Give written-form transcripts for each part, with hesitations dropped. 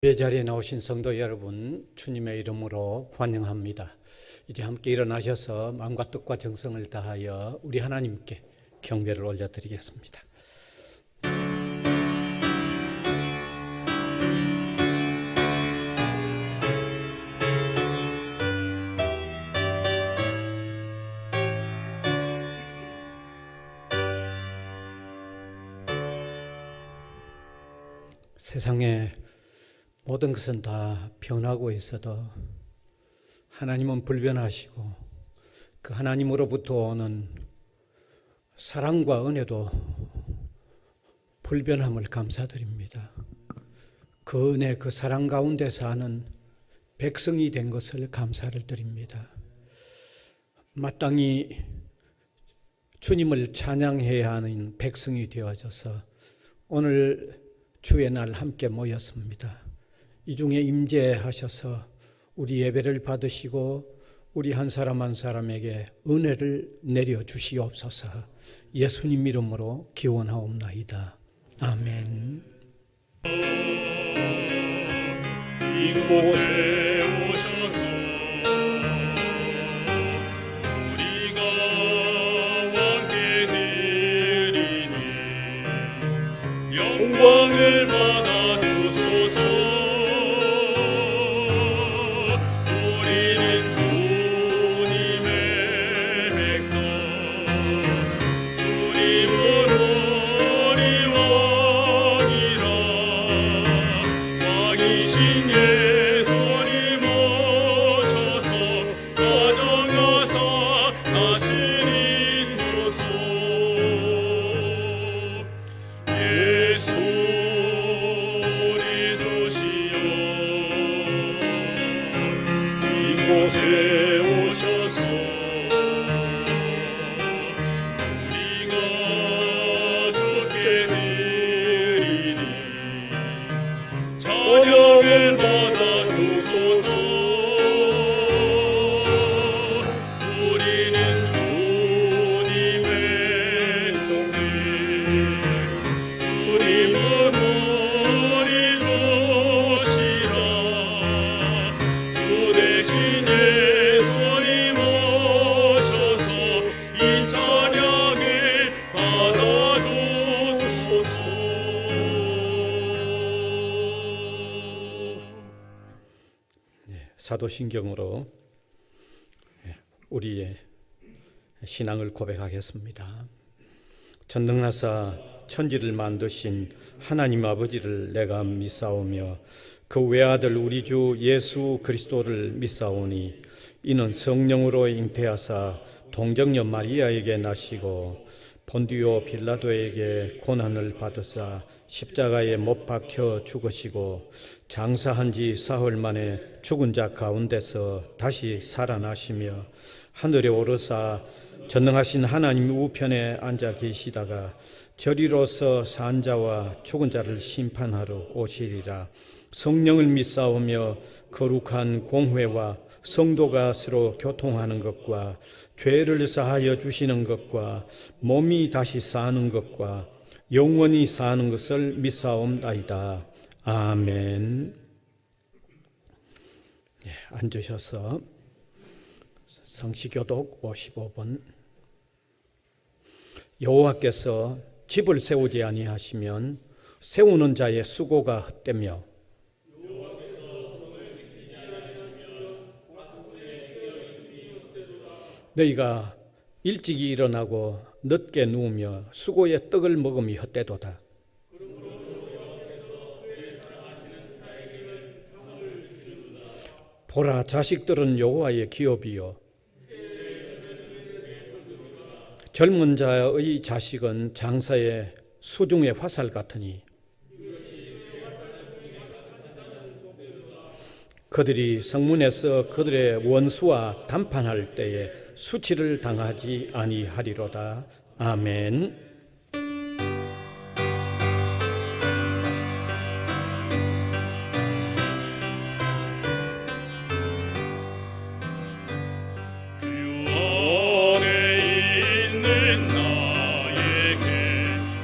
예배 자리에 나오신 성도 여러분, 주님의 이름으로 환영합니다. 이제 함께 일어나셔서 마음과 뜻과 정성을 다하여 우리 하나님께 경배를 올려드리겠습니다. 세상에 모든 것은 다 변하고 있어도 하나님은 불변하시고 그 하나님으로부터 오는 사랑과 은혜도 불변함을 감사드립니다. 그 은혜, 그 사랑 가운데 사는 백성이 된 것을 감사를 드립니다. 마땅히 주님을 찬양해야 하는 백성이 되어져서 오늘 주의 날 함께 모였습니다. 이 중에 임재하셔서 우리 예배를 받으시고 우리 한 사람 한 사람에게 은혜를 내려 주시옵소서. 예수님 이름으로 기원하옵나이다. 아멘. 이곳에 오셔서 우리가 왕께 드리니 영광을 받아 주소서. 우리는 주님의 백성, 주님으로 우리 왕이라. 왕이신 예수님 오셔서 가정하사 다스리소서. 예수 우리 주시여, 이곳에 오셔서 우리가 주께 드리니 찬양을 받아 주소서. 우리는 주님의 종들, 주님은 우리 주시라. 주 대신 예수님 오셔서 이 찬양을 받아 주소서. 사도신경으로 우리의 신앙을 고백하겠습니다. 전능하사 천지를 만드신 하나님 아버지를 내가 믿사오며 그 외아들 우리 주 예수 그리스도를 믿사오니 이는 성령으로 잉태하사 동정녀 마리아에게 나시고 본디오 빌라도에게 고난을 받으사 십자가에 못 박혀 죽으시고 장사한 지 사흘 만에 죽은 자 가운데서 다시 살아나시며 하늘에 오르사 전능하신 하나님 우편에 앉아 계시다가 저리로서 산 자와 죽은 자를 심판하러 오시리라. 성령을 믿사오며 거룩한 공회와 성도가 서로 교통하는 것과 죄를 사하여 주시는 것과 몸이 다시 사는 것과 영원히 사는 것을 믿사옵나이다. 아멘. 앉으셔서 성시교독 55번. 여호와께서 집을 세우지 아니하시면 세우는 자의 수고가 헛되며 너희가 일찍이 일어나고 늦게 누우며 수고의 떡을 먹음이 헛되도다. 보라, 자식들은 여호와의 기업이요 젊은 자의 자식은 장사의 수중의 화살 같으니 그들이 성문에서 그들의 원수와 담판할 때에 수치를 당하지 아니하리로다. 아멘.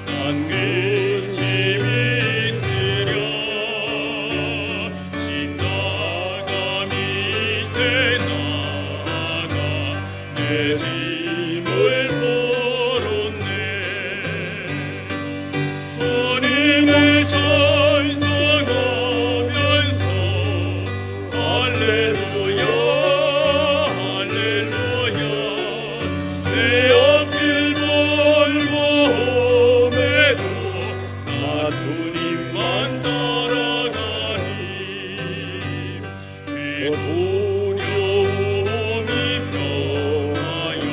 한 근심이 있으랴. 두려움이 변하여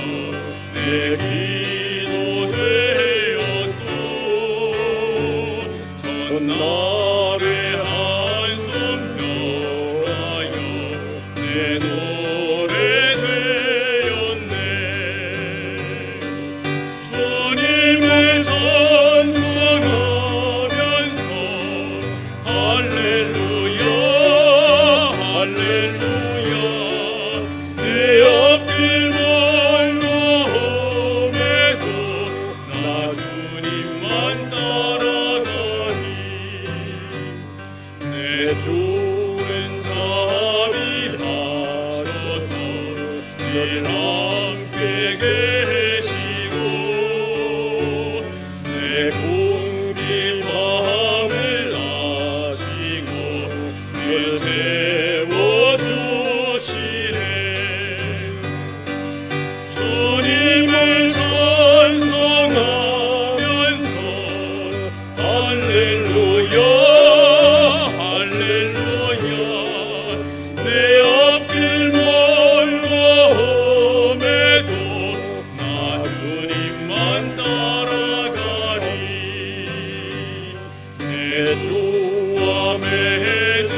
내 기도되었고 전날의 한숨 변하여 내 노래 되었네. 주님을 찬송하면서 할렐루야 할렐루야 내 앞길 멀고 험해도 나 주님만 따라가니 내 주는 자비하셔서 늘 함께 계시고 내 궁핍 밤을 아시고 늘 채워주시네. 주님을 찬송하면서 할렐루야 할렐루야 내 앞길 멀고 험해도 나 주님만 따라가리. 내 주와 맺은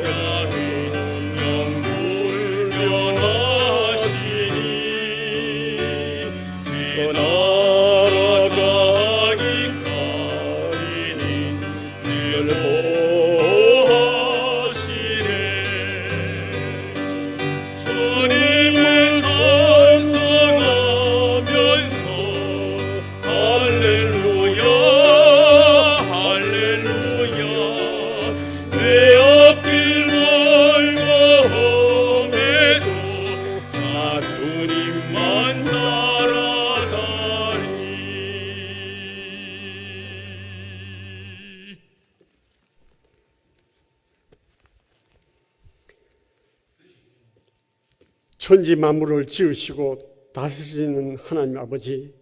언약은 영불변하시니 그 날아가기까지는 늘 보호하시네. 주님을 찬송하면서 할렐루야 할렐루야 내 앞길 멀고 험해도 나 주님만 따라가리. 천지 만물을 지으시고 다스리는 하나님 아버지,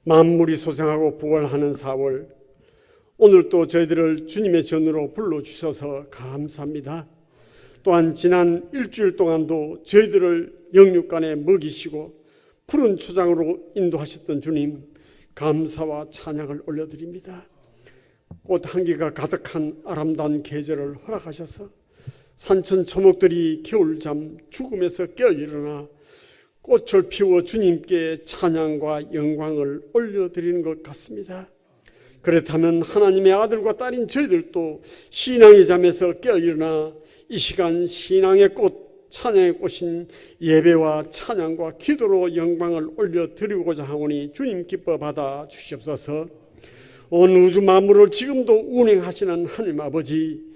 만물이 소생하고 부활하는 4월, 오늘 또 저희들을 주님의 전으로 불러주셔서 감사합니다. 또한 지난 일주일 동안도 저희들을 영육간에 먹이시고 푸른 초장으로 인도하셨던 주님, 감사와 찬양을 올려드립니다. 꽃 향기가 가득한 아름다운 계절을 허락하셔서 산천 초목들이 겨울잠 죽음에서 깨어일어나 꽃을 피워 주님께 찬양과 영광을 올려드리는 것 같습니다. 그렇다면 하나님의 아들과 딸인 저희들도 신앙의 잠에서 깨어일어나 이 시간 신앙의 꽃, 찬양의 꽃인 예배와 찬양과 기도로 영광을 올려드리고자 하오니 주님 기뻐 받아 주시옵소서. 온 우주 만물을 지금도 운행하시는 하나님 아버지,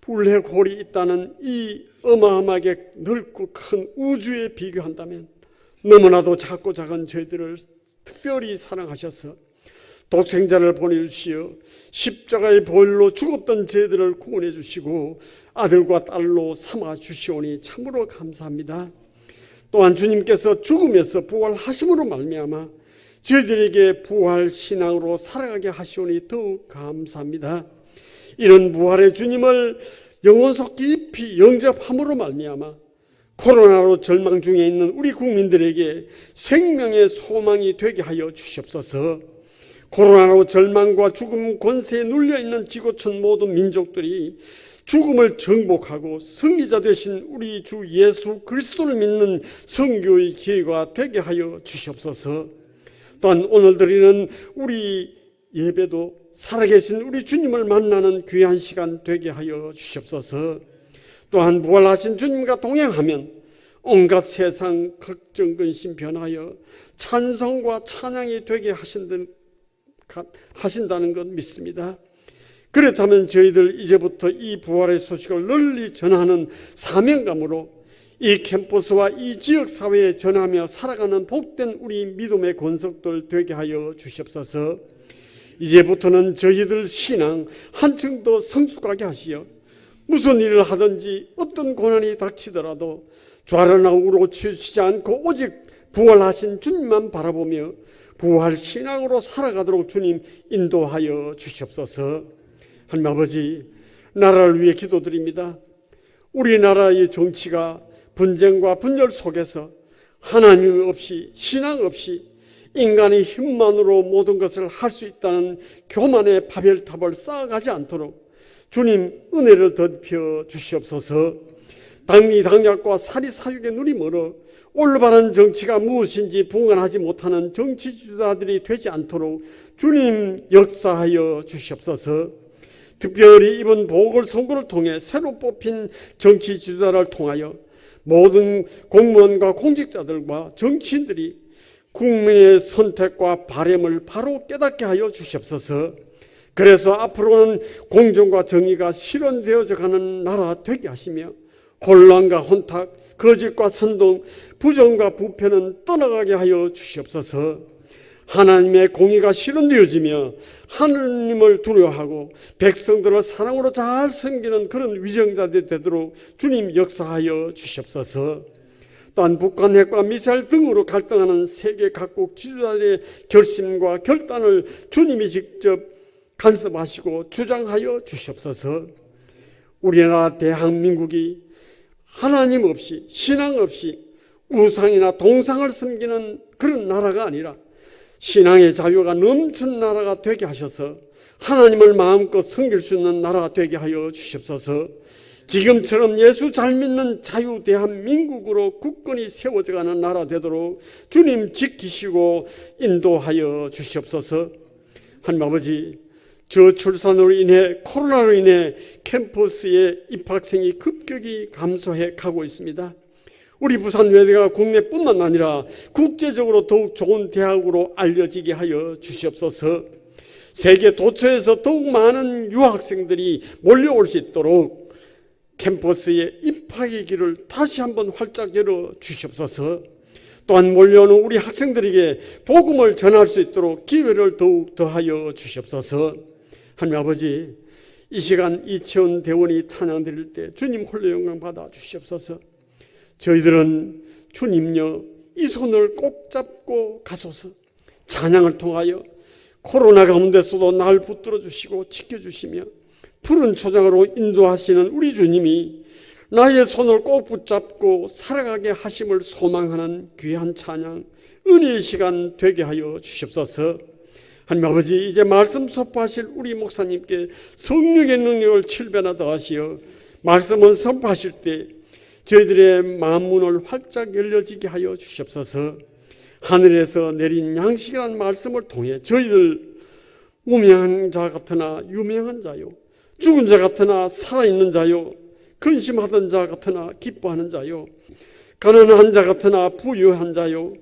블랙홀이 있다는 이 어마어마하게 넓고 큰 우주에 비교한다면 너무나도 작고 작은 저희들을 특별히 사랑하셔서 독생자를 보내주시어 십자가의 보혈로 죽었던 저희들을 구원해 주시고 아들과 딸로 삼아 주시오니 참으로 감사합니다. 또한 주님께서 죽음에서 부활하심으로 말미암아 저희들에게 부활 신앙으로 살아가게 하시오니 더욱 감사합니다. 이런 부활의 주님을 영혼속 깊이 영접함으로 말미암아 코로나로 절망 중에 있는 우리 국민들에게 생명의 소망이 되게 하여 주시옵소서. 코로나로 절망과 죽음 권세에 눌려있는 지구촌 모든 민족들이 죽음을 정복하고 승리자 되신 우리 주 예수 그리스도를 믿는 선교의 기회가 되게 하여 주시옵소서. 또한 오늘 드리는 우리 예배도 살아계신 우리 주님을 만나는 귀한 시간 되게 하여 주시옵소서. 또한 부활하신 주님과 동행하면 온갖 세상 걱정 근심 변하여 찬송과 찬양이 되게 하신다는 것 믿습니다. 그렇다면 저희들 이제부터 이 부활의 소식을 널리 전하는 사명감으로 이 캠퍼스와 이 지역사회에 전하며 살아가는 복된 우리 믿음의 권속들 되게 하여 주시옵소서. 이제부터는 저희들 신앙 한층 더 성숙하게 하시어 무슨 일을 하든지 어떤 고난이 닥치더라도 좌로나우로 치우치지 않고 오직 부활하신 주님만 바라보며 부활 신앙으로 살아가도록 주님 인도하여 주시옵소서. 하나님 아버지, 나라를 위해 기도드립니다. 우리나라의 정치가 분쟁과 분열 속에서 하나님 없이, 신앙 없이 인간의 힘만으로 모든 것을 할 수 있다는 교만의 바벨탑을 쌓아가지 않도록 주님 은혜를 덧입혀 주시옵소서. 당리당략과 사리사욕의 눈이 멀어 올바른 정치가 무엇인지 분간하지 못하는 정치 지도자들이 되지 않도록 주님 역사하여 주시옵소서. 특별히 이번 보궐선거를 통해 새로 뽑힌 정치 지도자를 통하여 모든 공무원과 공직자들과 정치인들이 국민의 선택과 바램을 바로 깨닫게 하여 주시옵소서. 그래서 앞으로는 공정과 정의가 실현되어져 가는 나라 되게 하시며 혼란과 혼탁, 거짓과 선동, 부정과 부패는 떠나가게 하여 주시옵소서. 하나님의 공의가 실현되어지며 하느님을 두려워하고 백성들을 사랑으로 잘 섬기는 그런 위정자들이 되도록 주님 역사하여 주시옵소서. 또한 북한 핵과 미사일 등으로 갈등하는 세계 각국 지도자들의 결심과 결단을 주님이 직접 간섭하시고 주장하여 주시옵소서. 우리나라 대한민국이 하나님 없이, 신앙 없이 우상이나 동상을 섬기는 그런 나라가 아니라 신앙의 자유가 넘치는 나라가 되게 하셔서 하나님을 마음껏 섬길 수 있는 나라가 되게 하여 주시옵소서. 지금처럼 예수 잘 믿는 자유 대한민국으로 국권이 세워져가는 나라 되도록 주님 지키시고 인도하여 주시옵소서. 하나님 아버지, 저출산으로 인해 코로나로 인해 캠퍼스의 입학생이 급격히 감소해 가고 있습니다. 우리 부산외대가 국내뿐만 아니라 국제적으로 더욱 좋은 대학으로 알려지게 하여 주시옵소서. 세계 도처에서 더욱 많은 유학생들이 몰려올 수 있도록 캠퍼스의 입학의 길을 다시 한번 활짝 열어 주시옵소서. 또한 몰려오는 우리 학생들에게 복음을 전할 수 있도록 기회를 더욱 더하여 주시옵소서. 하나님 아버지, 이 시간 이채원 대원이 찬양 드릴 때 주님 홀로 영광 받아 주시옵소서. 저희들은 주님여 이 손을 꼭 잡고 가소서. 찬양을 통하여 코로나 가운데서도 날 붙들어 주시고 지켜주시며 푸른 초장으로 인도하시는 우리 주님이 나의 손을 꼭 붙잡고 살아가게 하심을 소망하는 귀한 찬양, 은혜의 시간 되게 하여 주시옵소서. 하나님 아버지, 이제 말씀 선포하실 우리 목사님께 성령의 능력을 7배나 더하시어 말씀을 선포하실 때 저희들의 마음문을 활짝 열려지게 하여 주시옵소서. 하늘에서 내린 양식이라는 말씀을 통해 저희들 무명한 자 같으나 유명한 자요, 죽은 자 같으나 살아있는 자요, 근심하던 자 같으나 기뻐하는 자요, 가난한 자 같으나 부유한 자요,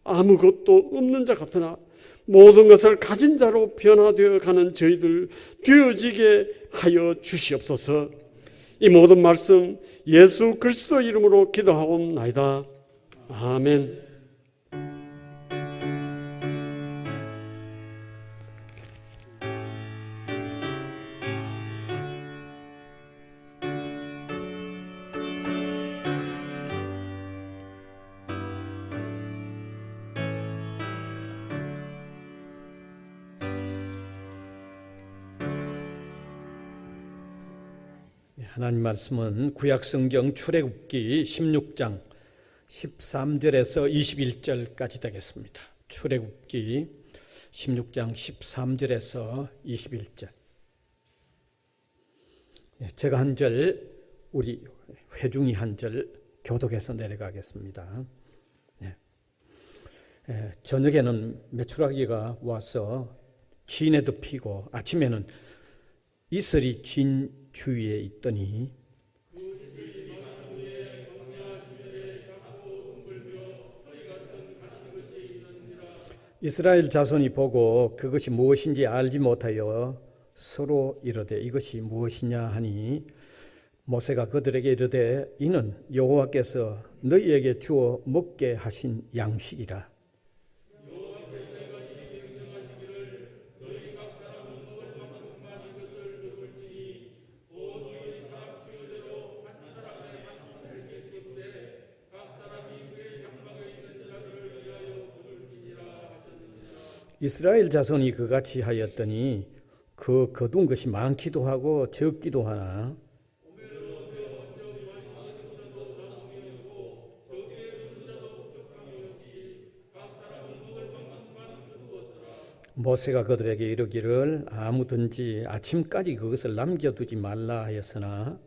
아무것도 없는 자 같으나 모든 것을 가진 자로 변화되어 가는 저희들 되어지게 하여 주시옵소서. 이 모든 말씀 예수 그리스도 이름으로 기도하옵나이다. 아멘. 하나님 말씀은 구약성경 출애굽기 16장 13절에서 21절까지 되겠습니다. 출애굽기 16장 13절에서 21절. 제가 한 절, 우리 회중이 한 절 교독해서 내려가겠습니다. 저녁에는 메추라기가 와서 진에도 피고 아침에는 이슬이 진 주위에 있더니 이스라엘 자손이 보고 그것이 무엇인지 알지 못하여 서로 이르되 이것이 무엇이냐 하니 모세가 그들에게 이르되 이는 여호와께서 너희에게 주어 먹게 하신 양식이라. 이스라엘 자손이 그같이 하였더니 그 거둔 것이 많기도 하고 적기도 하나 모세가 그들에게 이르기를 아무든지 아침까지 그것을 남겨두지 말라 하였으나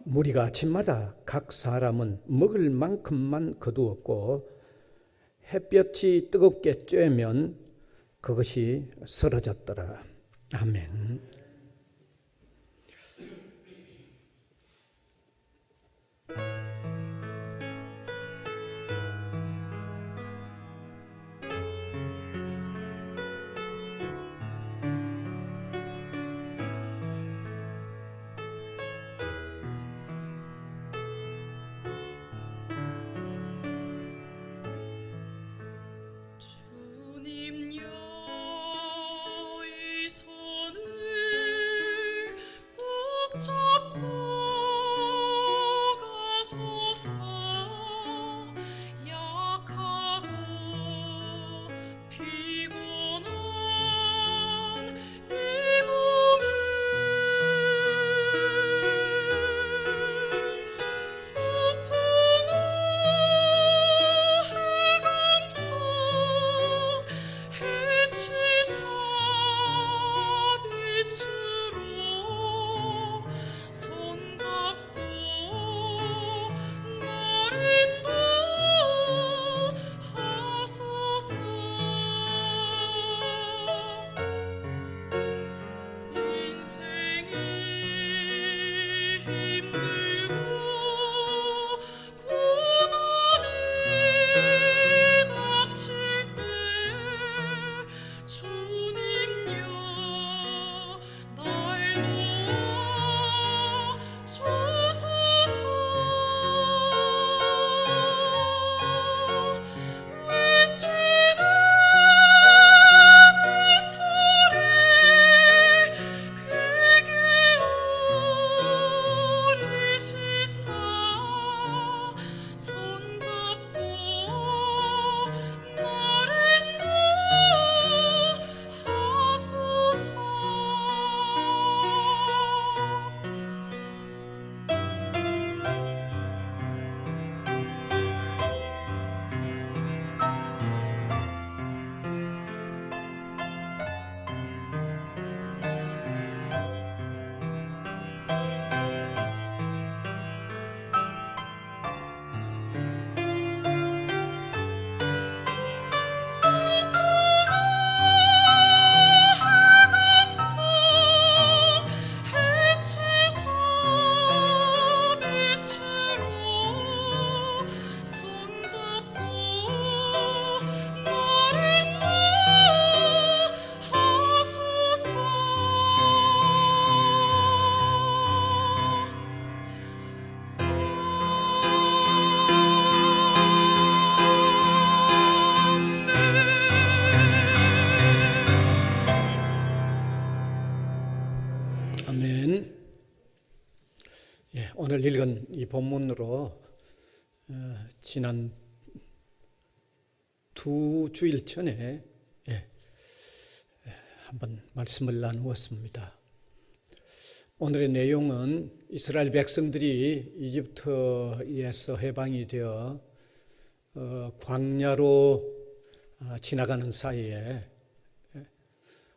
무리가 아침마다 각 사람은 먹을 만큼만 거두었고 햇볕이 뜨겁게 쬐면 그것이 쓰러졌더라. 아멘. 주님여 이 손을 꼭 잡고 가소서. 약하고 피곤한 이 몸을 폭풍우 해감 속 해치사 빛으로 손잡고 날 인도하소서. 인생이 힘들고 고난이 닥칠 때 주님여 날 도와주소서. 외치는 이 소리 귀게 울리시사 손잡고 날 인도하소서. 해치사 빛으로 손잡고 날 인도하소서. 아멘. 예, 오늘 읽은 이 본문으로 지난 2주일 전에 한번 말씀을 나누었습니다. 오늘의 내용은 이스라엘 백성들이 이집트에서 해방이 되어 광야로 지나가는 사이에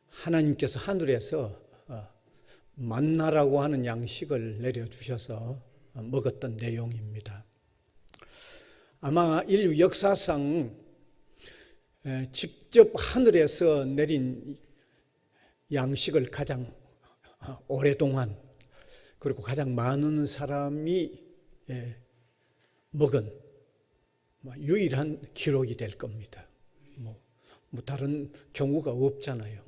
하나님께서 하늘에서 만나라고 하는 양식을 내려주셔서 먹었던 내용입니다. 아마 인류 역사상 직접 하늘에서 내린 양식을 가장 오랫동안 그리고 가장 많은 사람이 먹은 유일한 기록이 될 겁니다. 뭐 다른 경우가 없잖아요.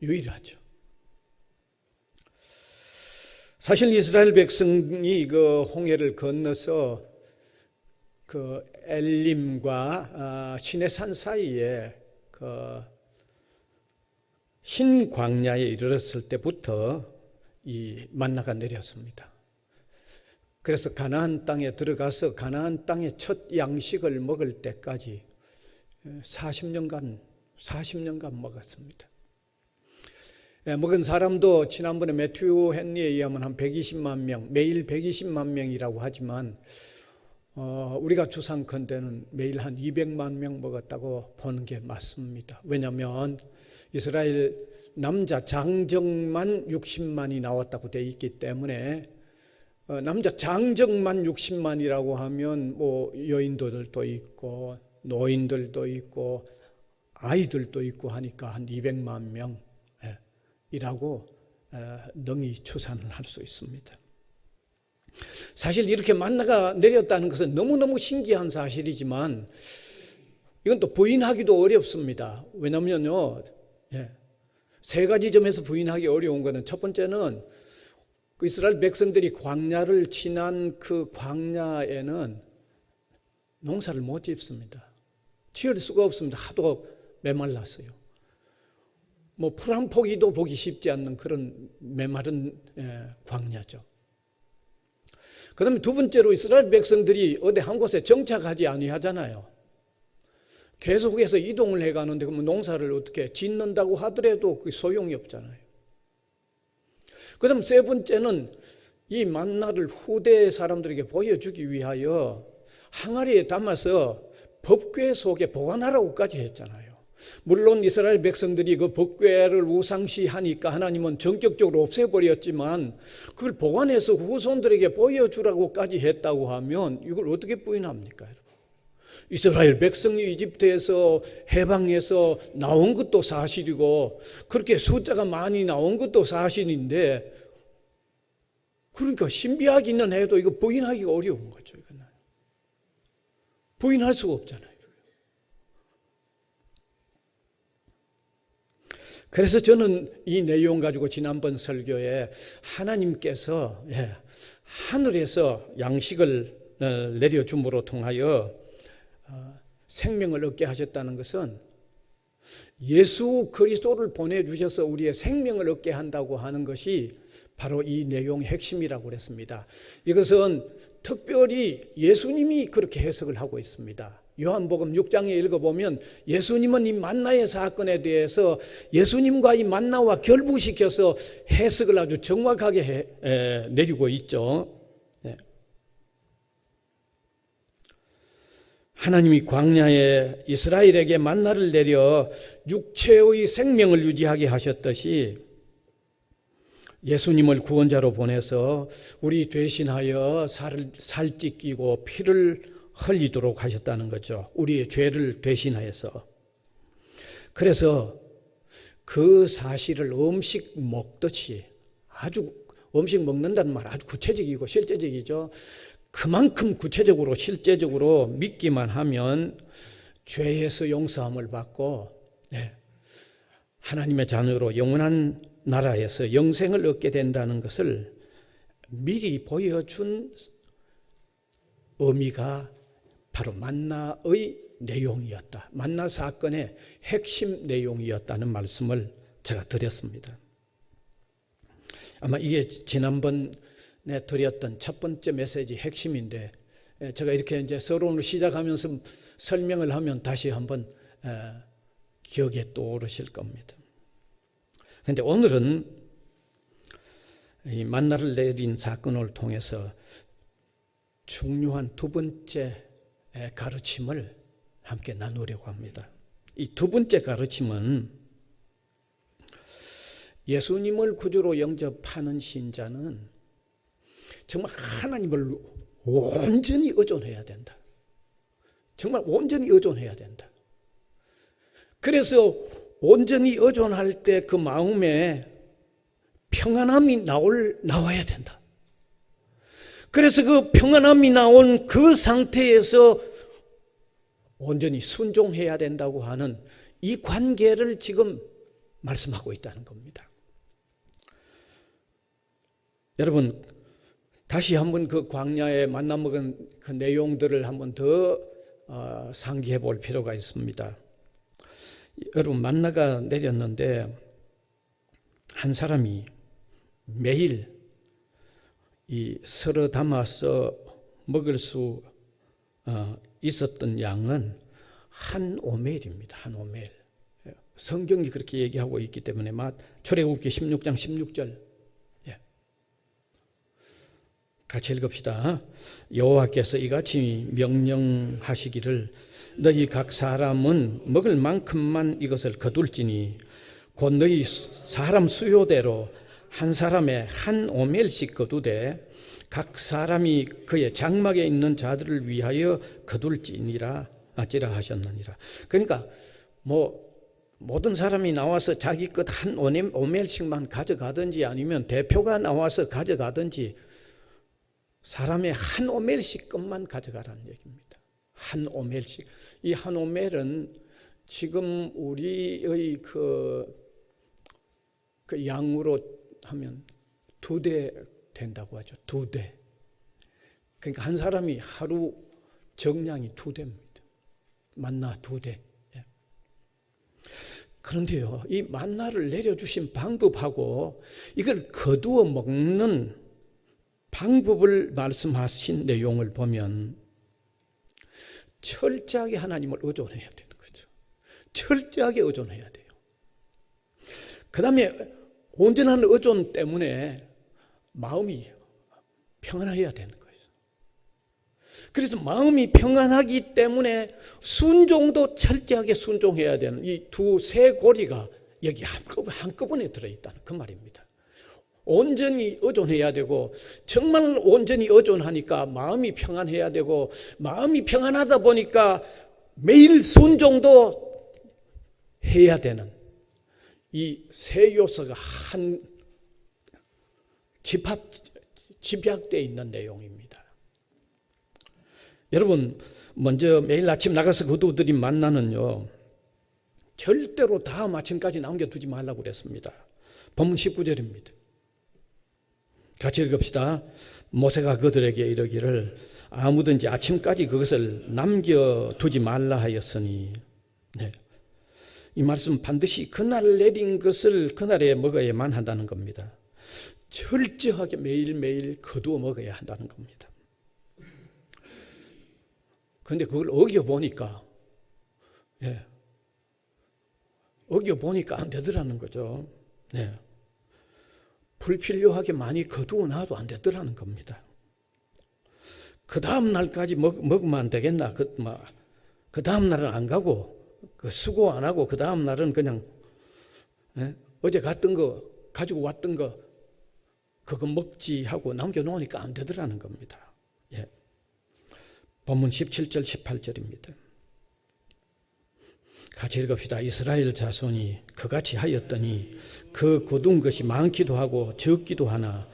유일하죠. 사실 이스라엘 백성이 그 홍해를 건너서 그 엘림과 시내산 사이에 그 흰 광야에 이르렀을 때부터 이 만나가 내렸습니다. 그래서 가나안 땅에 들어가서 가나안 땅의 첫 양식을 먹을 때까지 40년간 먹었습니다. 먹은 사람도 지난번에 매튜 헨리에 의하면 한 120만 명, 매일 120만 명이라고 하지만 우리가 추상컨대는 매일 한 200만 명 먹었다고 보는 게 맞습니다. 왜냐하면 이스라엘 남자 장정만 60만이 나왔다고 되어 있기 때문에 남자 장정만 60만이라고 하면 뭐 여인들도 있고 노인들도 있고 아이들도 있고 하니까 한 200만 명이라고 능히 추산을 할 수 있습니다. 사실 이렇게 만나가 내렸다는 것은 너무너무 신기한 사실이지만 이건 또 부인하기도 어렵습니다. 왜냐하면요, 세 가지 점에서 부인하기 어려운 것은, 첫 번째는 그 이스라엘 백성들이 광야를 지난 그 광야에는 농사를 못 짓습니다. 지을 수가 없습니다. 하도 메말랐어요. 뭐 풀 한 포기도 보기 쉽지 않는 그런 메마른 광야죠. 그 다음에 두 번째로 이스라엘 백성들이 어디 한 곳에 정착하지 아니하잖아요. 계속해서 이동을 해가는데 그러면 농사를 어떻게 짓는다고 하더라도 그 소용이 없잖아요. 그 다음 세 번째는 이 만나를 후대 사람들에게 보여주기 위하여 항아리에 담아서 법궤 속에 보관하라고까지 했잖아요. 물론 이스라엘 백성들이 그 법궤를 우상시하니까 하나님은 전격적으로 없애버렸지만 그걸 보관해서 후손들에게 보여주라고까지 했다고 하면 이걸 어떻게 부인합니까? 이스라엘 백성이 이집트에서 해방해서 나온 것도 사실이고 그렇게 숫자가 많이 나온 것도 사실인데, 그러니까 신비하기는 해도 이거 부인하기가 어려운 거죠. 이거는 부인할 수가 없잖아요. 그래서 저는 이 내용 가지고 지난번 설교에 하나님께서 하늘에서 양식을 내려줌으로 통하여 생명을 얻게 하셨다는 것은 예수 그리스도를 보내주셔서 우리의 생명을 얻게 한다고 하는 것이 바로 이 내용의 핵심이라고 그랬습니다. 이것은 특별히 예수님이 그렇게 해석을 하고 있습니다. 요한복음 6장에 읽어보면 예수님은 이 만나의 사건에 대해서 예수님과 이 만나와 결부시켜서 해석을 아주 정확하게 내리고 있죠. 하나님이 광야에 이스라엘에게 만나를 내려 육체의 생명을 유지하게 하셨듯이 예수님을 구원자로 보내서 우리 대신하여 살 찢기고 피를 흘리도록 하셨다는 거죠. 우리의 죄를 대신하여서. 그래서 그 사실을 음식 먹듯이, 아주 음식 먹는다는 말 아주 구체적이고 실제적이죠. 그만큼 구체적으로 실제적으로 믿기만 하면 죄에서 용서함을 받고 하나님의 자녀로 영원한 나라에서 영생을 얻게 된다는 것을 미리 보여준 의미가 바로 만나의 내용이었다. 만나 사건의 핵심 내용이었다는 말씀을 제가 드렸습니다. 아마 이게 지난번에 드렸던 첫 번째 메시지 핵심인데, 제가 이렇게 이제 서론을 시작하면서 설명을 하면 다시 한번 기억에 떠오르실 겁니다. 그런데 오늘은 이 만나를 내린 사건을 통해서 중요한 두 번째 가르침을 함께 나누려고 합니다. 이 두 번째 가르침은 예수님을 구주로 영접하는 신자는 정말 하나님을 온전히 의존해야 된다. 정말 온전히 의존해야 된다. 그래서 온전히 의존할 때 그 마음에 평안함이 나와야 된다. 그래서 그 평안함이 나온 그 상태에서 온전히 순종해야 된다고 하는 이 관계를 지금 말씀하고 있다는 겁니다. 여러분, 다시 한번 그 광야에 만나 먹은 그 내용들을 한번 더 상기해 볼 필요가 있습니다. 여러분, 만나가 내렸는데 한 사람이 매일 이 썰어 담아서 먹을 수 있었던 양은 한 오멜입니다. 한 오멜. 성경이 그렇게 얘기하고 있기 때문에 출애굽기 16장 16절 같이 읽읍시다. 여호와께서 이같이 명령하시기를 너희 각 사람은 먹을 만큼만 이것을 거둘지니 곧 너희 사람 수요대로 한 사람의 한 오멜씩 거두되 각 사람이 그의 장막에 있는 자들을 위하여 거둘지니라 하셨느니라. 그러니까 모든 사람이 나와서 자기 것 한 오멜씩만 가져가든지 아니면 대표가 나와서 가져가든지 사람의 한 오멜씩 것만 가져가라는 얘기입니다. 한 오멜씩. 이 한 오멜은 지금 우리의 그 양으로 하면 2대 된다고 하죠. 2대. 그러니까 한 사람이 하루 정량이 2대입니다. 만나 2대. 그런데요, 이 만나를 내려주신 방법하고 이걸 거두어 먹는 방법을 말씀하신 내용을 보면 철저하게 하나님을 의존해야 되는 거죠. 철저하게 의존해야 돼요. 그 다음에 온전한 의존 때문에 마음이 평안해야 되는 거예요. 그래서 마음이 평안하기 때문에 순종도 철저하게 순종해야 되는 이 세 고리가 여기 한꺼번에 들어있다는 그 말입니다. 온전히 의존해야 되고 정말 온전히 의존하니까 마음이 평안해야 되고 마음이 평안하다 보니까 매일 순종도 해야 되는 이 세 요소가 한 집약되어 있는 내용입니다. 여러분 먼저 매일 아침 나가서 거두어들인 만나는요 절대로 다음 아침까지 남겨두지 말라고 그랬습니다. 본문 19절입니다. 같이 읽읍시다. 모세가 그들에게 이르기를 아무든지 아침까지 그것을 남겨두지 말라 하였으니 이 말씀 반드시 그날 내린 것을 그날에 먹어야만 한다는 겁니다. 철저하게 매일매일 거두어 먹어야 한다는 겁니다. 그런데 그걸 어겨보니까 안 되더라는 거죠. 불필요하게 많이 거두어 놔도 안 되더라는 겁니다. 그 다음 날까지 먹으면 안 되겠나? 그 다음 날은 안 가고 수고 안 하고 그 다음 날은 그냥 어제 갔던 거 가지고 왔던 거 그거 먹지 하고 남겨놓으니까 안 되더라는 겁니다. 본문 17절 18절입니다. 같이 읽읍시다. 이스라엘 자손이 그같이 하였더니 그 거둔 것이 많기도 하고 적기도 하나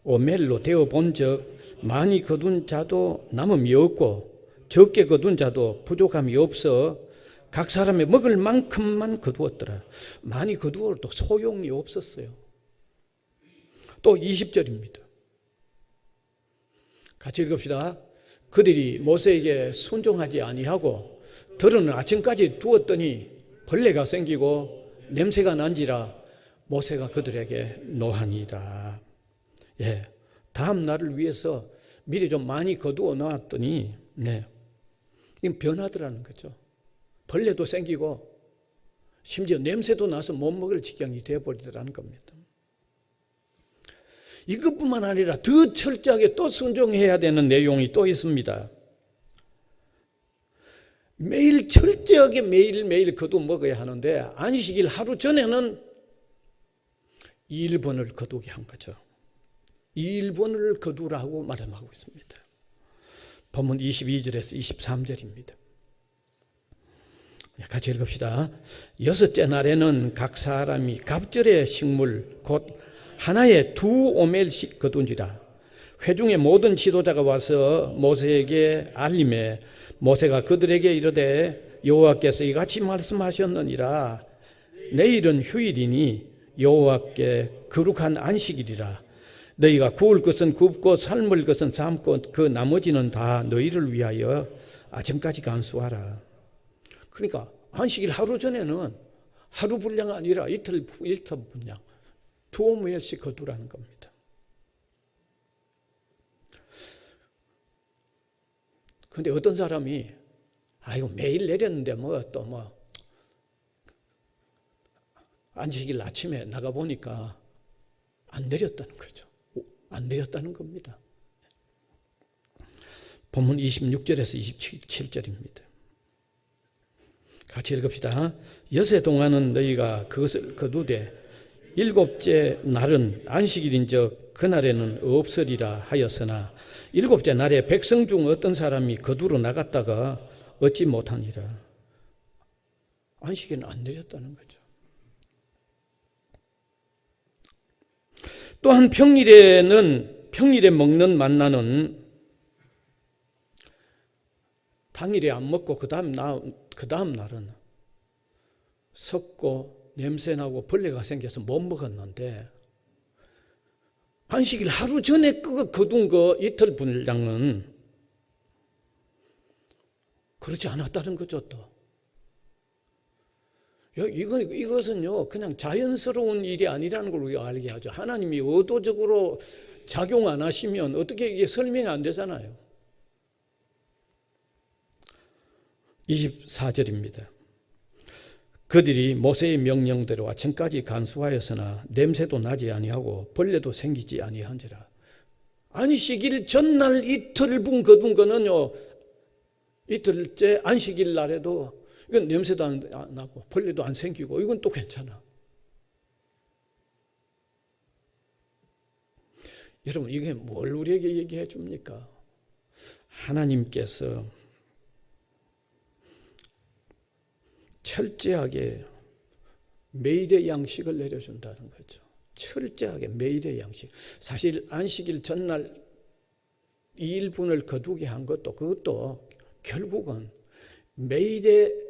오멜로 되어 본즉 많이 거둔 자도 남음이 없고 적게 거둔 자도 부족함이 없어 각 사람의 먹을 만큼만 거두었더라. 많이 거두어도 소용이 없었어요. 또 20절입니다. 같이 읽읍시다. 그들이 모세에게 순종하지 아니하고 들은 아침까지 두었더니 벌레가 생기고 냄새가 난지라 모세가 그들에게 노하니라. 다음 날을 위해서 미리 좀 많이 거두어 놨더니 이건 변하더라는 거죠. 벌레도 생기고 심지어 냄새도 나서 못 먹을 지경이 되어버리더라는 겁니다. 이것뿐만 아니라 더 철저하게 또 순종해야 되는 내용이 또 있습니다. 매일 철저하게 매일매일 거두어 먹어야 하는데 안식일 하루 전에는 1번을 거두게 한 거죠. 1번을 거두라고 말씀하고 있습니다. 본문 22절에서 23절입니다. 같이 읽읍시다. 여섯째 날에는 각 사람이 갑절의 식물 곧 하나에 2오멜씩 거둔지라. 회중의 모든 지도자가 와서 모세에게 알림해 모세가 그들에게 이르되 여호와께서 이같이 말씀하셨느니라. 내일은 휴일이니 여호와께 거룩한 안식일이라. 너희가 구울 것은 굽고 삶을 것은 삶고 그 나머지는 다 너희를 위하여 아침까지 간수하라. 그러니까 안식일 하루 전에는 하루 분량 아니라 이틀 분량 2오멜씩 거두라는 겁니다. 그런데 어떤 사람이 이거 매일 내렸는데 안식일 아침에 나가보니까 안 내렸다는 거죠. 안 내렸다는 겁니다. 본문 26절에서 27절입니다. 같이 읽읍시다. 여세 동안은 너희가 그것을 거두되 일곱째 날은 안식일인즉 그날에는 없으리라 하였으나 일곱째 날에 백성 중 어떤 사람이 거두러 나갔다가 얻지 못하니라. 안식일은 안 내렸다는 거죠. 또한 평일에 먹는 만나는 당일에 안 먹고 그 다음 날은 썩고 냄새나고 벌레가 생겨서 못 먹었는데 안식일 하루 전에 그거 거둔 거 이틀 분량은 그렇지 않았다는 거죠. 또 이것은요 그냥 자연스러운 일이 아니라는 걸 우리가 알게 하죠. 하나님이 의도적으로 작용 안 하시면 어떻게 이게 설명이 안 되잖아요. 24절입니다. 그들이 모세의 명령대로 아침까지 간수하였으나 냄새도 나지 아니하고 벌레도 생기지 아니한지라. 안식일 전날 이틀분 거둔 거는요 이틀째 안식일 날에도 이건 냄새도 안 나고 벌레도 안 생기고 이건 또 괜찮아. 여러분 이게 뭘 우리에게 얘기해 줍니까? 하나님께서 철저하게 매일의 양식을 내려준다는 거죠. 철저하게 매일의 양식. 사실 안식일 전날 2일분을 거두게 한 것도 그것도 결국은 매일의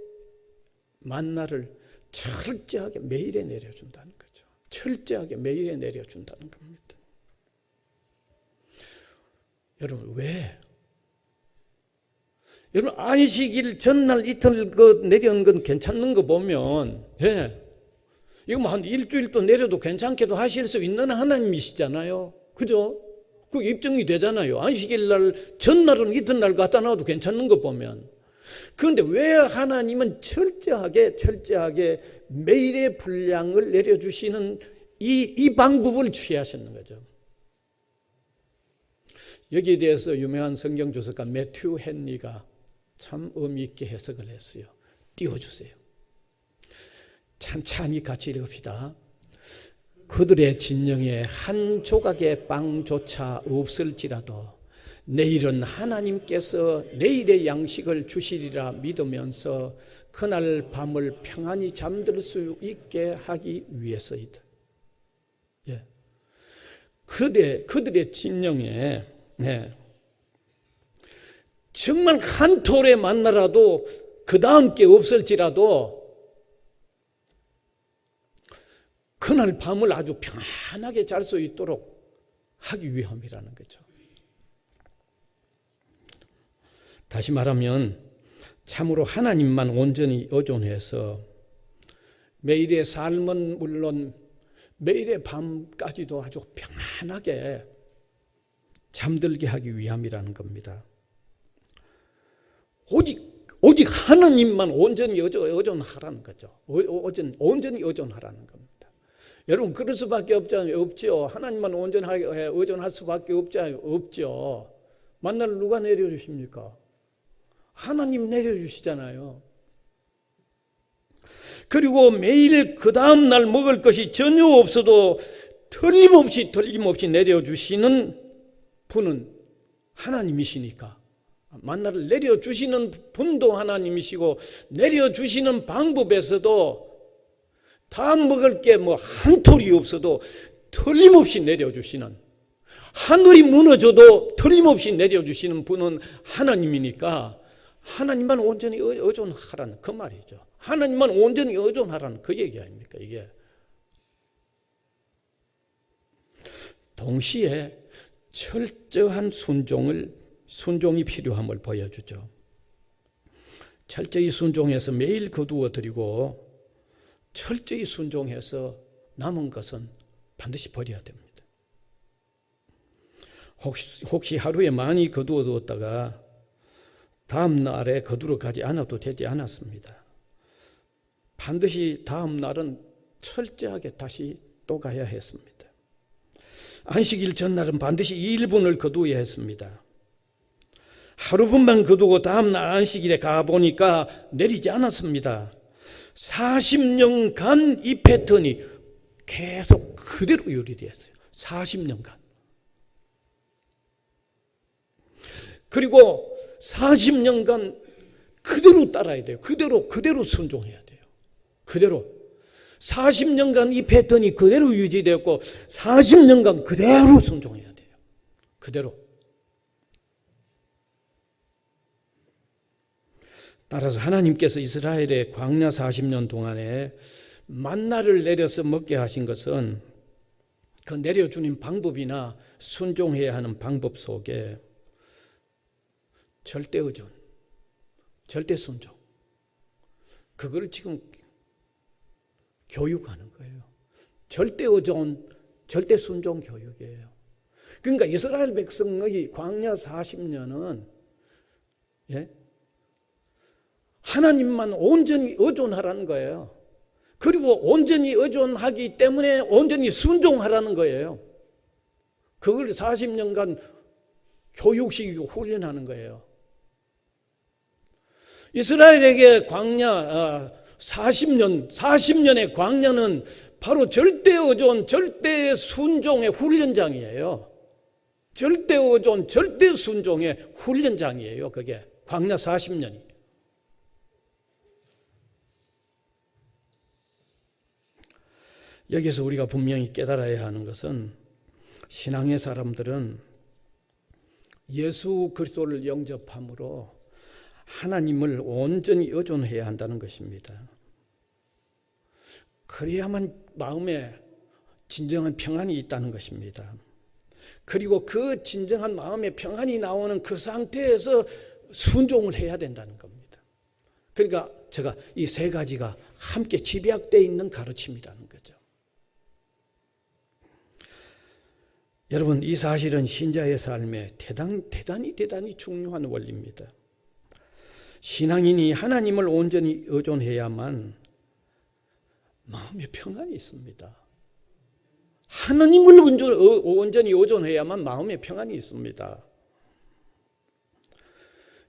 만나를 철저하게 매일에 내려준다는 거죠. 철저하게 매일에 내려준다는 겁니다. 여러분 왜? 여러분 안식일 전날 이틀 내려온 건 괜찮은 거 보면 이거 뭐 한 일주일도 내려도 괜찮게도 하실 수 있는 하나님이시잖아요. 그죠? 그 입증이 되잖아요. 안식일 날 전날은 이튿날 갖다 놔도 괜찮은 거 보면. 그런데 왜 하나님은 철저하게 매일의 분량을 내려주시는 이 방법을 취하시는 거죠. 여기에 대해서 유명한 성경 주석가 매튜 헨리가 참 의미 있게 해석을 했어요. 띄워주세요. 찬찬히 같이 읽읍시다. 그들의 진영에 한 조각의 빵조차 없을지라도 내일은 하나님께서 내일의 양식을 주시리라 믿으면서 그날 밤을 평안히 잠들 수 있게 하기 위해서이다. 그들의 진영에 정말 한 톨의 만나라도 그 다음 게 없을지라도 그날 밤을 아주 편안하게 잘 수 있도록 하기 위함이라는 거죠. 다시 말하면 참으로 하나님만 온전히 의존해서 매일의 삶은 물론 매일의 밤까지도 아주 평안하게 잠들게 하기 위함이라는 겁니다. 오직 하나님만 온전히 의존하라는 거죠. 온전히 의존하라는 겁니다. 여러분 그럴 수밖에 없죠. 하나님만 온전하게 의존할 수밖에 없죠. 만나를 누가 내려주십니까? 하나님 내려주시잖아요. 그리고 매일 그 다음 날 먹을 것이 전혀 없어도 틀림없이 내려주시는 분은 하나님이시니까 만나를 내려주시는 분도 하나님이시고 내려주시는 방법에서도 다음 먹을 게 뭐 한 톨이 없어도 틀림없이 내려주시는 하늘이 무너져도 틀림없이 내려주시는 분은 하나님이니까 하나님만 온전히 의존하라는 그 말이죠. 하나님만 온전히 의존하라는 그 얘기 아닙니까 이게. 동시에 철저한 순종이 필요함을 보여주죠. 철저히 순종해서 매일 거두어 드리고 철저히 순종해서 남은 것은 반드시 버려야 됩니다. 혹시 하루에 많이 거두어 두었다가 다음 날에 거두러 가지 않아도 되지 않았습니다. 반드시 다음 날은 철저하게 다시 또 가야 했습니다. 안식일 전날은 반드시 1분을 거두어야 했습니다. 하루분만 거두고 다음날 안식일에 가보니까 내리지 않았습니다. 40년간 이 패턴이 계속 그대로 유지되었어요. 40년간. 그리고 40년간 그대로 따라야 돼요. 그대로 순종해야 돼요. 그대로. 40년간 이 패턴이 그대로 유지되었고 40년간 그대로 순종해야 돼요. 그대로. 따라서 하나님께서 이스라엘의 광야 40년 동안에 만나를 내려서 먹게 하신 것은 그 내려주는 방법이나 순종해야 하는 방법 속에 절대 의존, 절대 순종, 그걸 지금 교육하는 거예요. 절대 의존, 절대 순종 교육이에요. 그러니까 이스라엘 백성의 광야 40년은 하나님만 온전히 의존하라는 거예요. 그리고 온전히 의존하기 때문에 온전히 순종하라는 거예요. 그걸 40년간 교육시키고 훈련하는 거예요. 이스라엘에게 광야 40년의 광야는 바로 절대 의존, 절대 순종의 훈련장이에요. 절대 의존, 절대 순종의 훈련장이에요. 그게 광야 40년이. 여기서 우리가 분명히 깨달아야 하는 것은 신앙의 사람들은 예수 그리스도를 영접함으로 하나님을 온전히 의존해야 한다는 것입니다. 그래야만 마음에 진정한 평안이 있다는 것입니다. 그리고 그 진정한 마음의 평안이 나오는 그 상태에서 순종을 해야 된다는 겁니다. 그러니까 제가 이 세 가지가 함께 집약되어 있는 가르침이라는 거죠. 여러분, 이 사실은 신자의 삶에 대단히 중요한 원리입니다. 신앙인이 하나님을 온전히 의존해야만 마음의 평안이 있습니다. 하나님을 온전히 의존해야만 마음의 평안이 있습니다.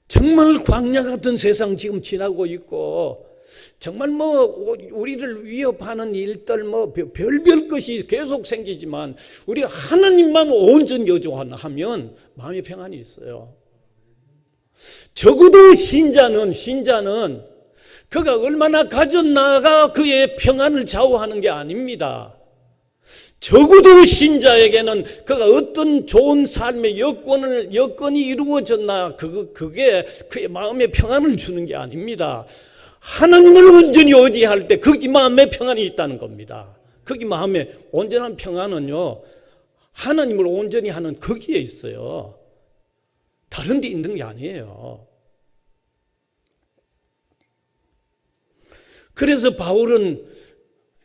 정말 광야 같은 세상 지금 지나고 있고 정말 우리를 위협하는 일들 별별 것이 계속 생기지만 우리가 하나님만 온전히 의존하면 마음의 평안이 있어요. 적어도 신자는 그가 얼마나 가졌나가 그의 평안을 좌우하는 게 아닙니다. 적어도 신자에게는 그가 어떤 좋은 삶의 여건이 이루어졌나 그게 그의 마음의 평안을 주는 게 아닙니다. 하나님을 온전히 의지할 때 거기 마음에 평안이 있다는 겁니다. 거기 마음에 온전한 평안은요, 하나님을 온전히 하는 거기에 있어요. 다른 데 있는 게 아니에요. 그래서 바울은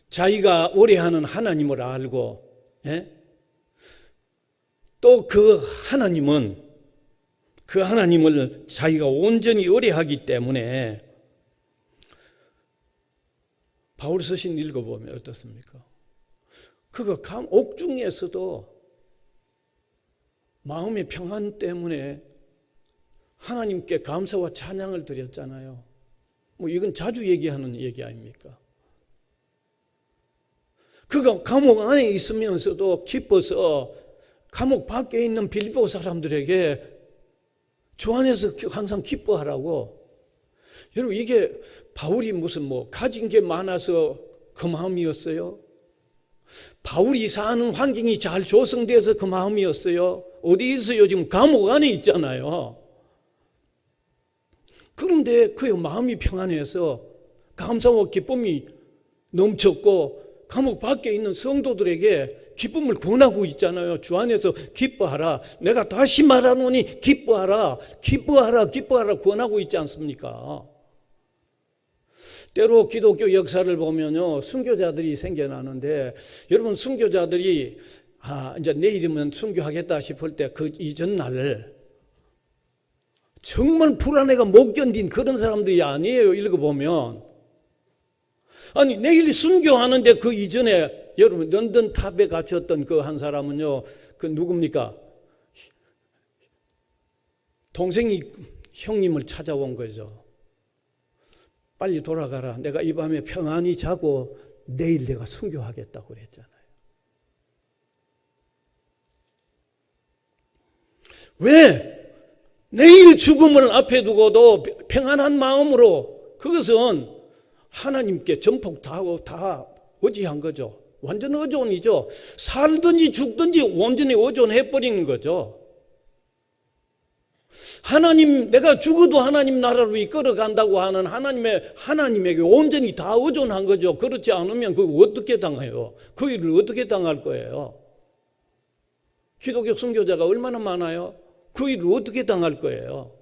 자기가 의뢰하는 하나님을 알고 또 그 하나님을 자기가 온전히 의뢰하기 때문에 바울 서신 읽어보면 어떻습니까? 그가 옥중에서도 마음의 평안 때문에 하나님께 감사와 찬양을 드렸잖아요. 이건 자주 얘기하는 얘기 아닙니까? 그가 감옥 안에 있으면서도 기뻐서 감옥 밖에 있는 빌립보 사람들에게 주 안에서 항상 기뻐하라고. 여러분, 이게 바울이 무슨 가진 게 많아서 그 마음이었어요? 바울이 사는 환경이 잘 조성돼서 그 마음이었어요? 어디 있어요? 지금 감옥 안에 있잖아요. 그런데 그의 마음이 평안해서 감사와 기쁨이 넘쳤고 감옥 밖에 있는 성도들에게 기쁨을 권하고 있잖아요. 주 안에서 기뻐하라. 내가 다시 말하노니 기뻐하라. 권하고 있지 않습니까? 때로 기독교 역사를 보면요, 순교자들이 생겨나는데, 여러분, 순교자들이 이제 내일이면 순교하겠다 싶을 때 그 이전 날 정말 불안해가 못 견딘 그런 사람들이 아니에요. 읽어보면 아니 내일 순교하는데 그 이전에 여러분 런던 탑에 갇혔던 그 한 사람은요, 그 누굽니까? 동생이 형님을 찾아온 거죠. 빨리 돌아가라. 내가 이 밤에 평안히 자고 내일 내가 순교하겠다고 그랬잖아요. 왜? 내일 죽음을 앞에 두고도 평안한 마음으로, 그것은 하나님께 전폭 다 의지한 거죠. 완전 의존이죠. 살든지 죽든지 완전히 의존해버리는 거죠. 하나님, 내가 죽어도 하나님 나라로 이끌어간다고 하는 하나님에게 온전히 다 의존한 거죠. 그렇지 않으면 그거 어떻게 당해요? 그 일을 어떻게 당할 거예요? 기독교 선교자가 얼마나 많아요? 그 일을 어떻게 당할 거예요?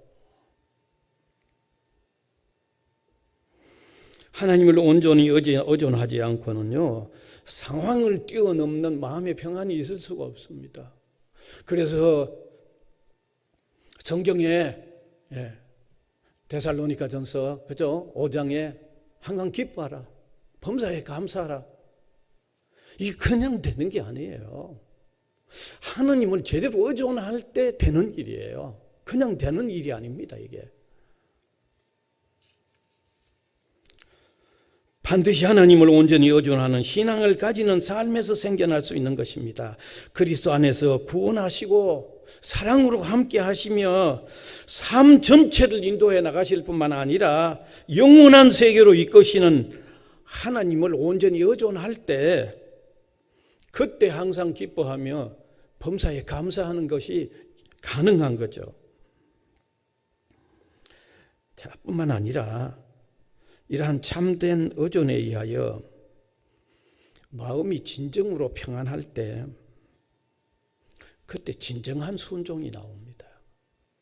하나님을 온전히 의존하지 않고는요, 상황을 뛰어넘는 마음의 평안이 있을 수가 없습니다. 그래서 성경에 데살로니가전서 그죠? 5장에 항상 기뻐하라, 범사에 감사하라. 이게 그냥 되는 게 아니에요. 하나님을 제대로 의존할 때 되는 일이에요. 그냥 되는 일이 아닙니다, 이게. 반드시 하나님을 온전히 의존하는 신앙을 가지는 삶에서 생겨날 수 있는 것입니다. 그리스도 안에서 구원하시고 사랑으로 함께 하시며 삶 전체를 인도해 나가실 뿐만 아니라 영원한 세계로 이끄시는 하나님을 온전히 의존할 때, 그때 항상 기뻐하며 범사에 감사하는 것이 가능한 거죠. 자, 뿐만 아니라 이러한 참된 의존에 의하여 마음이 진정으로 평안할 때, 그때 진정한 순종이 나옵니다.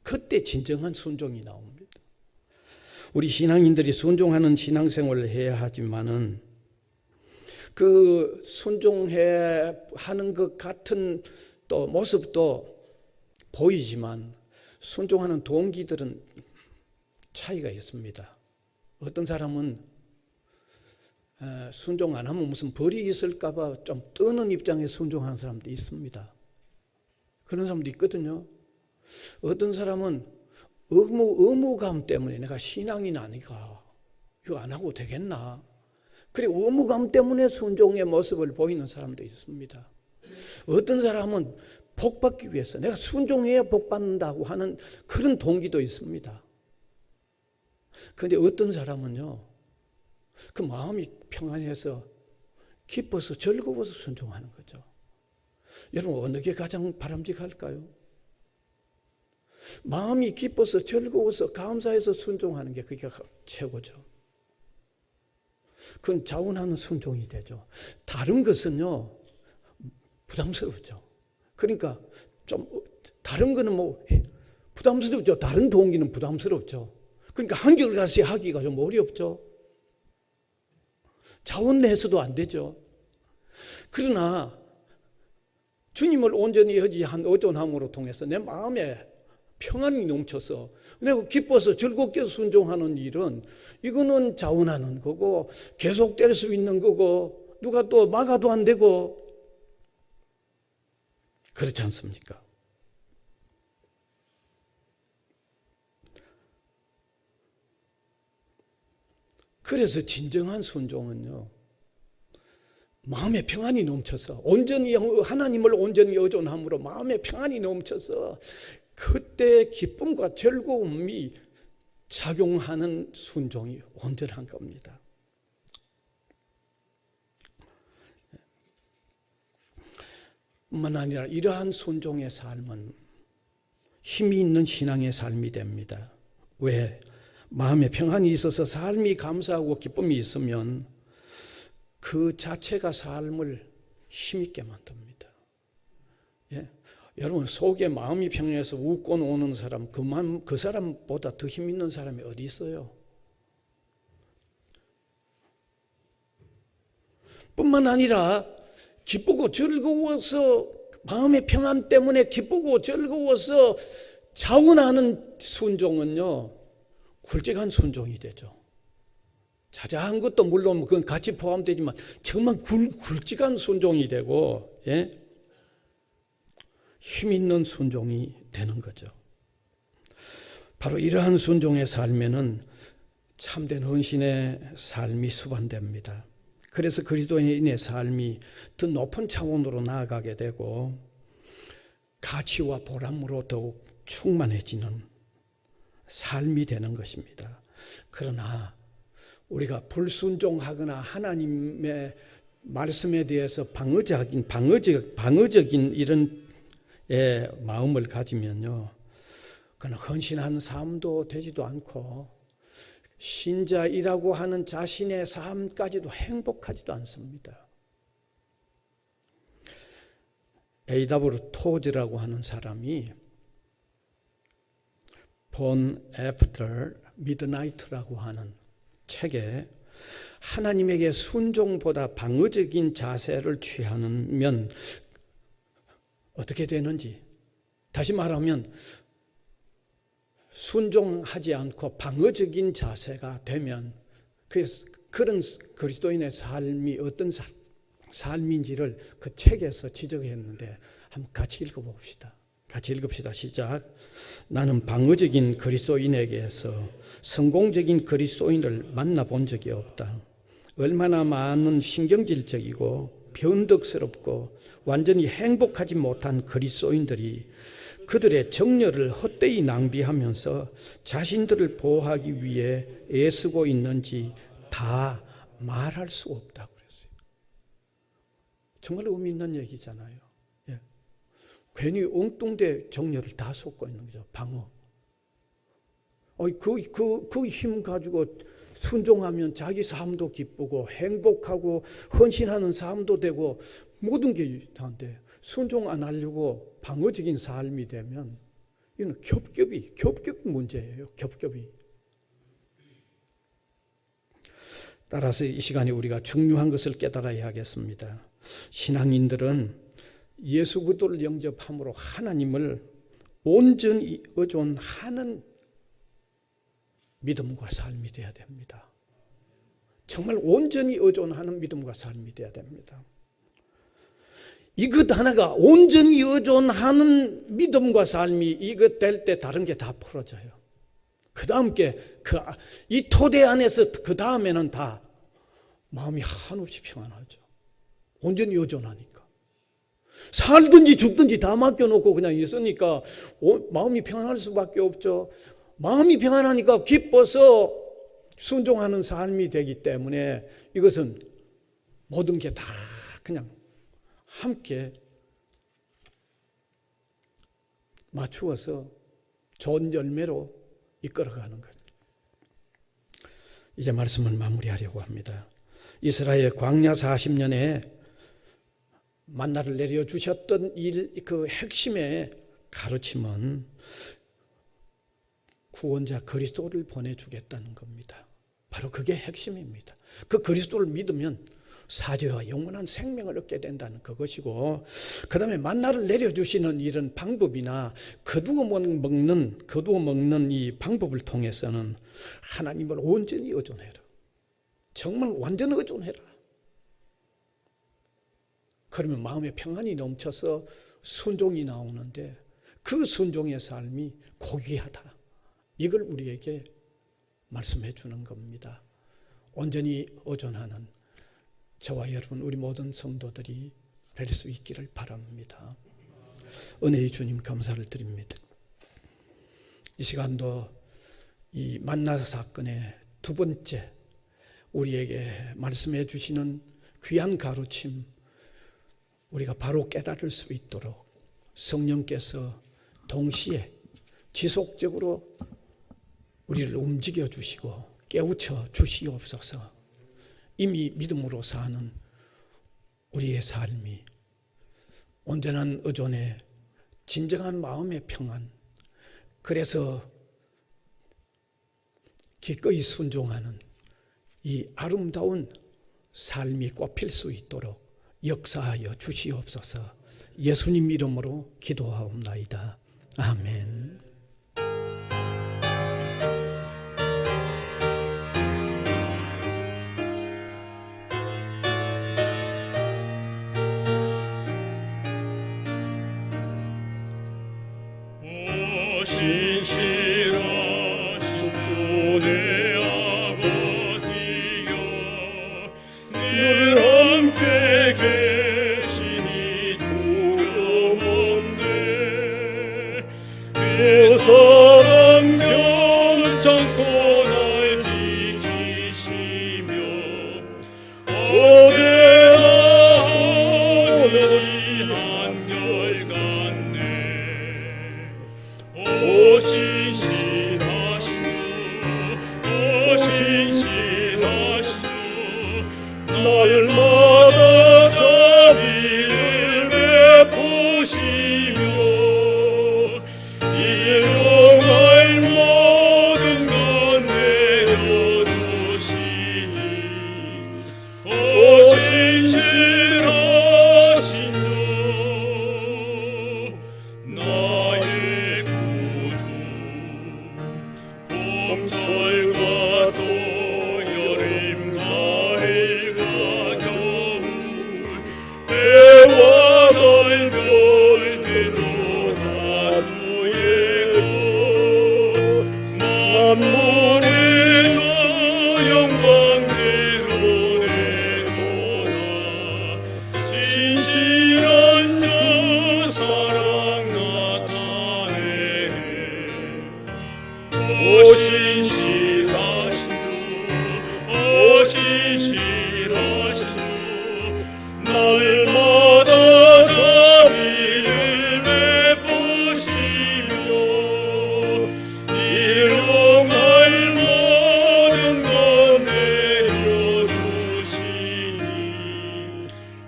그때 진정한 순종이 나옵니다. 우리 신앙인들이 순종하는 신앙생활을 해야 하지만은 그 순종해 하는 것 같은 또 모습도 보이지만 순종하는 동기들은 차이가 있습니다. 어떤 사람은 순종 안 하면 무슨 벌이 있을까 봐 좀 떠는 입장에 순종하는 사람도 있습니다. 그런 사람도 있거든요. 어떤 사람은 의무감 때문에 내가 신앙인 아니가, 이거 안 하고 되겠나, 그래 의무감 때문에 순종의 모습을 보이는 사람도 있습니다. 어떤 사람은 복받기 위해서 내가 순종해야 복받는다고 하는 그런 동기도 있습니다. 그런데 어떤 사람은요, 그 마음이 평안해서 기뻐서 즐거워서 순종하는 거죠. 여러분, 어느 게 가장 바람직할까요? 마음이 기뻐서 즐거워서 감사해서 순종하는 게 그게 최고죠. 그건 자원하는 순종이 되죠. 다른 것은요, 부담스럽죠. 그러니까 좀 다른 거는 뭐 부담스럽죠. 다른 동기는 부담스럽죠. 그러니까 한결같이 하기가 좀 어렵죠. 자원 내서도 안 되죠. 그러나 주님을 온전히 의존함으로 통해서 내 마음에 평안이 넘쳐서 내가 기뻐서 즐겁게 순종하는 일은, 이거는 자원하는 거고 계속될 수 있는 거고 누가 또 막아도 안 되고, 그렇지 않습니까? 그래서 진정한 순종은요, 마음의 평안이 넘쳐서 온전히 하나님을 온전히 의존함으로 마음의 평안이 넘쳐서 그때 기쁨과 즐거움이 작용하는 순종이 온전한 겁니다. 뿐만 아니라 이러한 순종의 삶은 힘이 있는 신앙의 삶이 됩니다. 왜? 마음에 평안이 있어서 삶이 감사하고 기쁨이 있으면 그 자체가 삶을 힘있게 만듭니다. 예? 여러분, 속에 마음이 평안해서 웃고 노는 사람, 그 사람보다 더 힘 있는 사람이 어디 있어요? 뿐만 아니라 기쁘고 즐거워서, 마음의 평안 때문에 기쁘고 즐거워서 자원하는 순종은요, 굵직한 순종이 되죠. 자자한 것도 물론 그건 같이 포함되지만 정말 굵직한 순종이 되고 힘 있는 순종이 되는 거죠. 바로 이러한 순종의 삶에는 참된 헌신의 삶이 수반됩니다. 그래서 그리스도인의 삶이 더 높은 차원으로 나아가게 되고 가치와 보람으로 더욱 충만해지는 삶이 되는 것입니다. 그러나 우리가 불순종하거나 하나님의 말씀에 대해서 방어적인 이런 마음을 가지면요, 그는 헌신한 삶도 되지도 않고 신자이라고 하는 자신의 삶까지도 행복하지도 않습니다. A.W. 토즈라고 하는 사람이 Born After Midnight라고 하는 책에 하나님에게 순종보다 방어적인 자세를 취하면 어떻게 되는지, 다시 말하면 순종하지 않고 방어적인 자세가 되면 그런 그리스도인의 삶이 어떤 삶인지를 그 책에서 지적했는데 한번 같이 읽어봅시다. 같이 읽읍시다. 시작. 나는 방어적인 그리스도인에게서 성공적인 그리스도인을 만나본 적이 없다. 얼마나 많은 신경질적이고 변덕스럽고 완전히 행복하지 못한 그리스도인들이 그들의 정열을 헛되이 낭비하면서 자신들을 보호하기 위해 애쓰고 있는지 다 말할 수 없다고 그랬어요. 정말 의미 있는 얘기잖아요. 괜히 엉뚱대 정열을 다 쏟고 있는 거죠. 방어. 그 힘 가지고 순종하면 자기 삶도 기쁘고 행복하고 헌신하는 삶도 되고 모든 게 다인데 순종 안 하려고 방어적인 삶이 되면 이건 겹겹이 문제예요. 겹겹이. 따라서 이 시간에 우리가 중요한 것을 깨달아야 하겠습니다. 신앙인들은 예수 그리스도를 영접함으로 하나님을 온전히 의존하는 믿음과 삶이 되어야 됩니다. 정말 온전히 의존하는 믿음과 삶이 되어야 됩니다. 이것 하나가 온전히 의존하는 믿음과 삶이 이것 될 때 다른 게 다 풀어져요. 그 다음 게 이 토대 안에서 그 다음에는 다 마음이 한없이 평안하죠. 온전히 의존하니까. 살든지 죽든지 다 맡겨놓고 그냥 있으니까 마음이 평안할 수밖에 없죠. 마음이 평안하니까 기뻐서 순종하는 삶이 되기 때문에 이것은 모든 게 다 그냥 함께 맞추어서 좋은 열매로 이끌어가는 것. 이제 말씀을 마무리하려고 합니다. 이스라엘 광야 40년에 만나를 내려주셨던 그 핵심의 가르침은 구원자 그리스도를 보내주겠다는 겁니다. 바로 그게 핵심입니다. 그 그리스도를 믿으면 사죄와 영원한 생명을 얻게 된다는 그것이고, 그 다음에 만나를 내려주시는 이런 방법이나 거두어 먹는 이 방법을 통해서는 하나님을 온전히 의존해라. 정말 완전 의존해라. 그러면 마음에 평안이 넘쳐서 순종이 나오는데 그 순종의 삶이 고귀하다. 이걸 우리에게 말씀해 주는 겁니다. 온전히 의존하는 저와 여러분 우리 모든 성도들이 될 수 있기를 바랍니다. 은혜의 주님 감사를 드립니다. 이 시간도 이 만나 사건의 두 번째 우리에게 말씀해 주시는 귀한 가르침 우리가 바로 깨달을 수 있도록 성령께서 동시에 지속적으로 우리를 움직여 주시고 깨우쳐 주시옵소서. 이미 믿음으로 사는 우리의 삶이 온전한 의존에 진정한 마음의 평안, 그래서 기꺼이 순종하는 이 아름다운 삶이 꼽힐 수 있도록 역사하여 주시옵소서. 예수님 이름으로 기도하옵나이다. 아멘. 날마다 자비를 베푸시며 일용할 모든 것 내려주시니 신실하신 주 나의 구주 봄철과 또 여름 가을과 겨울 해와 달 별들도 다 주의 것 만물의 저 영광대로 내도다 신실한 주 사랑 나타내네 오 신실하신 주, 오 신실하신 주, 날마다 자비를 베푸시며 일용할 모든 것 내려주시니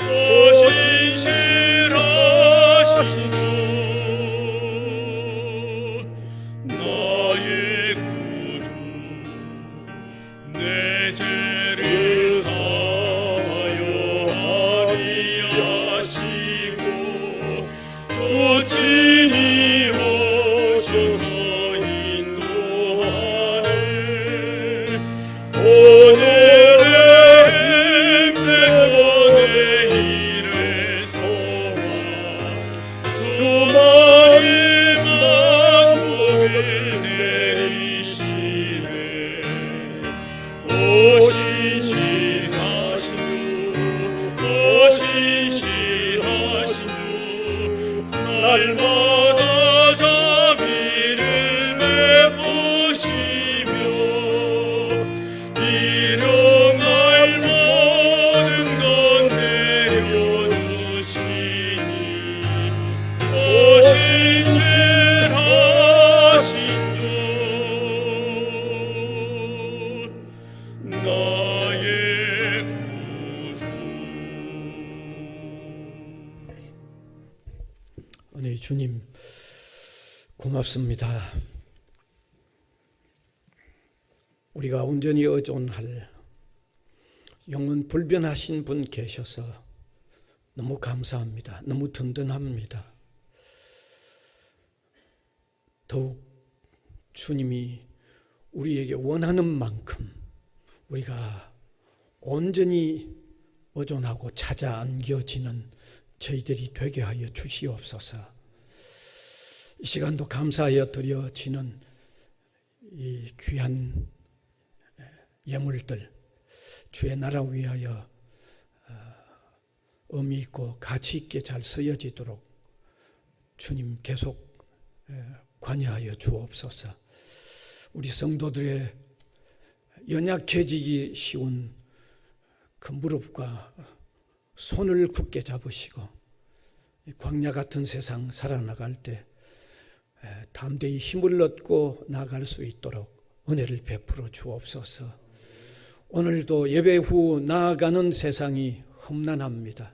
오 신실하신 주 나의 구주 내 죄를 사하여 아니하시고 주 친히 오셔서 인도하네 오늘의 힘내고 내일의 소망 주말의 만복을 내리시네 오 신실하신 주, 오 신실하신 주 날마다 자비를 베푸시며 일용할 모든 것 내려주시니 오 신실하신 주 나의 구주 은혜의 주님 고맙습니다. 우리가 온전히 의존할 영원 불변하신 분 계셔서 너무 감사합니다. 너무 든든합니다. 더욱 주님이 우리에게 원하는 만큼 우리가 온전히 의존하고 찾아 안겨지는 저희들이 되게 하여 주시옵소서. 이 시간도 감사하여 드려지는 이 귀한 예물들 주의 나라 위하여 의미 있고 가치 있게 잘 쓰여지도록 주님 계속 관여하여 주옵소서. 우리 성도들의 연약해지기 쉬운 그 무릎과 손을 굳게 잡으시고 광야 같은 세상 살아나갈 때 담대히 힘을 얻고 나아갈 수 있도록 은혜를 베풀어 주옵소서. 오늘도 예배 후 나아가는 세상이 험난합니다.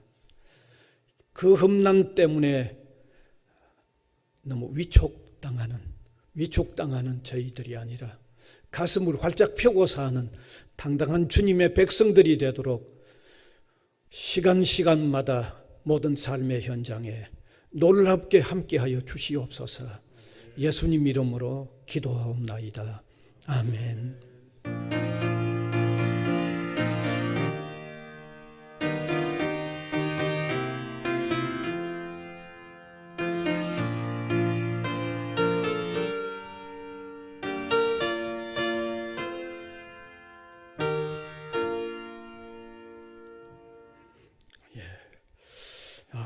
그 험난 때문에 너무 위축당하는 저희들이 아니라 가슴을 활짝 펴고 사는 당당한 주님의 백성들이 되도록 시간마다 모든 삶의 현장에 놀랍게 함께하여 주시옵소서. 예수님 이름으로 기도하옵나이다. 아멘.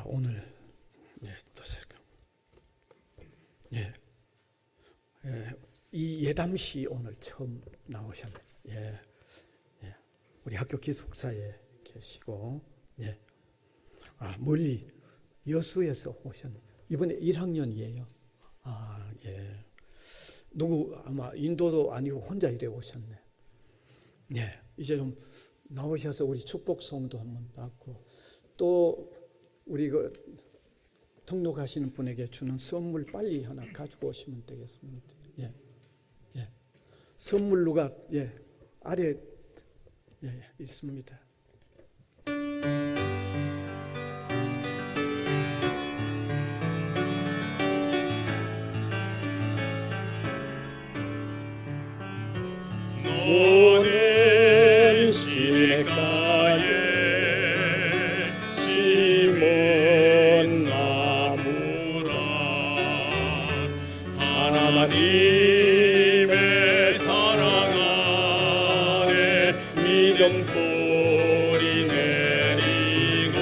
오늘 이 예담시 오늘 처음 나오셨네. 우리 학교 기숙사에 계시고, 멀리 여수에서 오셨네. 이번에 1학년이에요. 누구 아마 인도도 아니고 혼자 이래 오셨네. 이제 좀 나오셔서 우리 축복송도 한번 받고 또 우리 그 등록하시는 분에게 주는 선물 빨리 하나 가지고 오시면 되겠습니다. 예, 예. 선물로가 아래 있습니다. 너는 시냇가에 심은 나무라 하나님의 사랑 안에 믿음 뿌리 내리고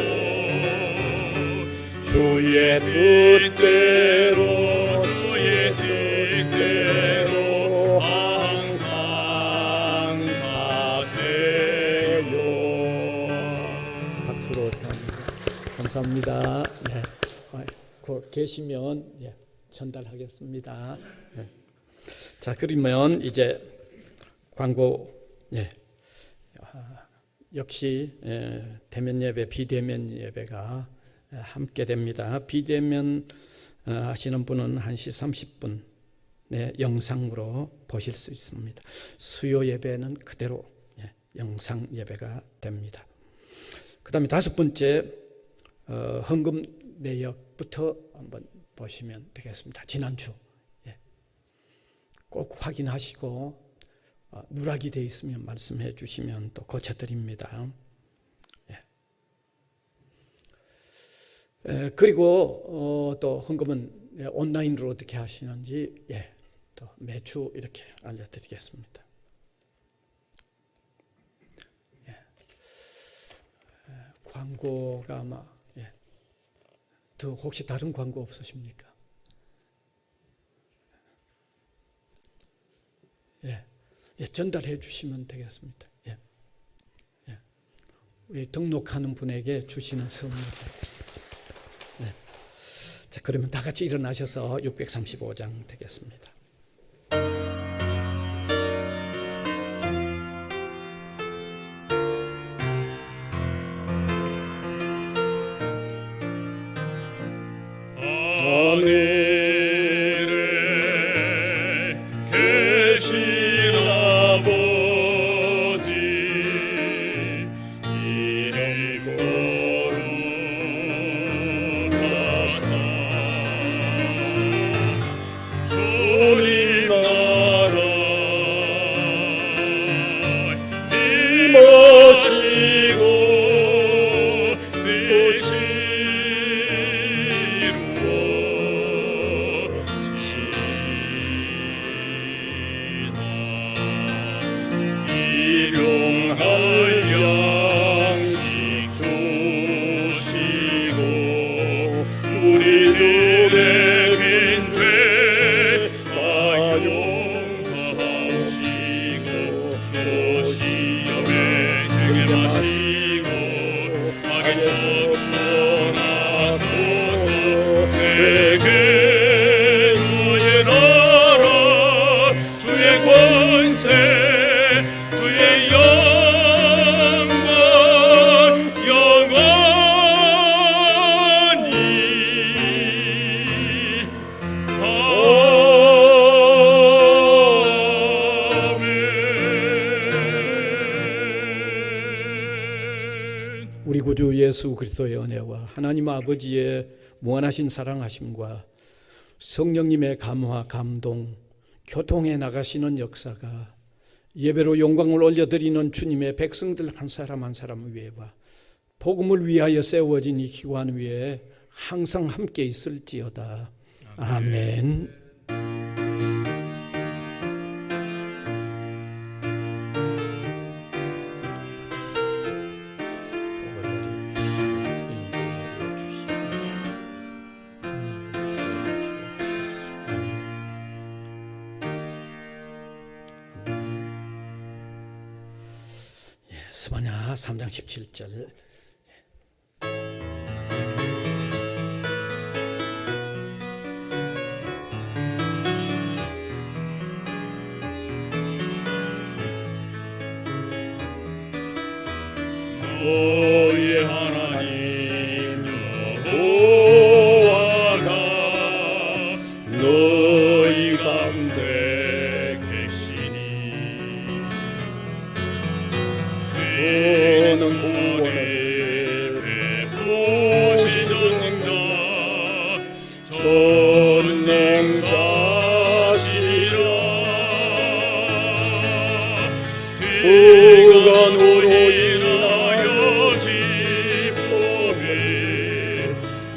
주의 뜻대로 항상 사세요. 박수로 감사합니다. 계시면 전달하겠습니다. 자, 그러면 이제 광고 역시 대면 예배, 비대면 예배가 함께 됩니다. 비대면 하시는 분은 1시 30분 영상으로 보실 수 있습니다. 수요 예배는 그대로 영상 예배가 됩니다. 그 다음에 5번째 헌금 내역부터 한번 보시면 되겠습니다. 지난주 꼭 확인하시고 누락이 되어 있으면 말씀해 주시면 또 고쳐드립니다. 그리고 또 헌금은 온라인으로 어떻게 하시는지 또 매주 이렇게 알려드리겠습니다. 광고가 아마 더 혹시 다른 광고 없으십니까? 전달해 주시면 되겠습니다. 우리 등록하는 분에게 주시는 선물. 자, 그러면 다 같이 일어나셔서 635장 되겠습니다. 하늘에 계신 아버지 이름 거룩하사 주님 나라 임하시고 뜻이 일용할 양식 주시고 우리들의 빈죄 다 용서하시고 또 시험에 들게 마시고 악에서 구원하소서. 내게 주의 나라 주의 권세 주의 영광 영원히 아멘. 우리 구주 예수 그리스도의 은혜와 하나님 아버지의 무한하신 사랑하심과 성령님의 감화 감동 교통해 나가시는 역사가 예배로 영광을 올려드리는 주님의 백성들 한 사람 한 사람 위에와 복음을 위하여 세워진 이 기관 위에 항상 함께 있을지어다. 아멘. 스바냐 3장 17절. 너희의 하나님 여호와가 너희 가운데 계시니 그는 구원을 베푸시는 자 전능자시라 그가 너로 인하여 기쁨에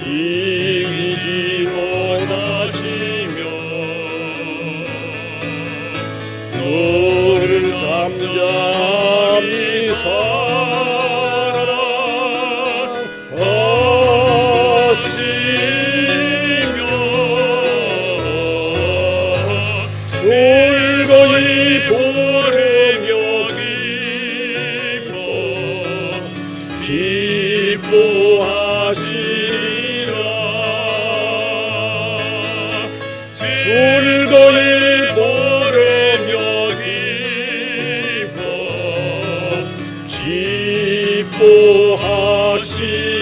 이기지 못하시며 너를 잠잠히 사랑하시며 즐거이 보내며 기뻐하시리라 즐거이 보내며 기뻐하시리라